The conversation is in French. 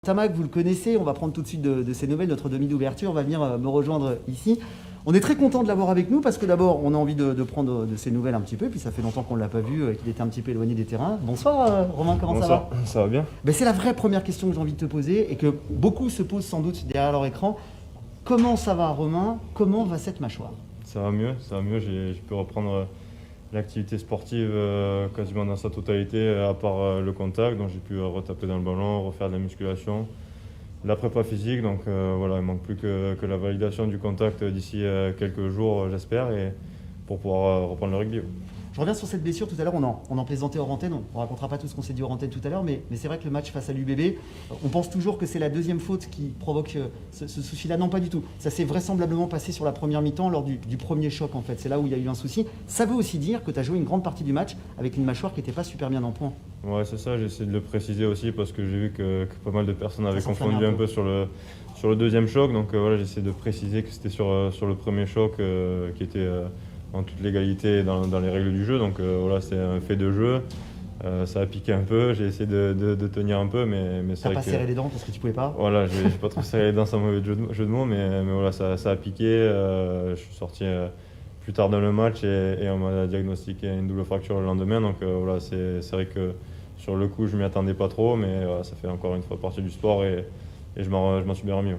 Tamac, vous le connaissez, on va prendre tout de suite de ses nouvelles, notre demi d'ouverture va venir me rejoindre ici. On est très content de l'avoir avec nous parce que d'abord on a envie de prendre de ses nouvelles un petit peu, puis ça fait longtemps qu'on ne l'a pas vu, qu'il était un petit peu éloigné des terrains. Bonsoir Romain, comment ça va? Ça va bien. C'est la vraie première question que j'ai envie de te poser et que beaucoup se posent sans doute derrière leur écran. Comment ça va Romain? Comment va cette mâchoire? Ça va mieux, j'ai pu reprendre l'activité sportive quasiment dans sa totalité, à part le contact, donc j'ai pu retaper dans le ballon, refaire de la musculation, la prépa physique, donc voilà, il ne manque plus que la validation du contact d'ici quelques jours, j'espère, et pour pouvoir reprendre le rugby. Je reviens sur cette blessure, tout à l'heure on en plaisantait hors antenne, on ne racontera pas tout ce qu'on s'est dit hors antenne tout à l'heure, mais c'est vrai que le match face à l'UBB, on pense toujours que c'est la deuxième faute qui provoque ce souci-là. Non, pas du tout. Ça s'est vraisemblablement passé sur la première mi-temps lors du premier choc en fait. C'est là où il y a eu un souci. Ça veut aussi dire que tu as joué une grande partie du match avec une mâchoire qui n'était pas super bien en point. Ouais, c'est ça, j'ai essayé de le préciser aussi parce que j'ai vu que pas mal de personnes avaient confondu un peu sur le deuxième choc, donc voilà, j'ai essayé de préciser que c'était sur le premier choc qui était en toute légalité dans les règles du jeu, donc voilà, c'est un fait de jeu. Ça a piqué un peu, j'ai essayé de tenir un peu, mais c'est vrai que... T'as pas serré les dents parce que tu pouvais pas? Voilà, j'ai pas trop serré les dents, sans mauvais jeu de mots, mais voilà, ça a piqué. Je suis sorti plus tard dans le match et on m'a diagnostiqué une double fracture le lendemain, donc voilà, c'est vrai que sur le coup je m'y attendais pas trop, mais voilà, ça fait encore une fois partie du sport et je m'en suis bien remis.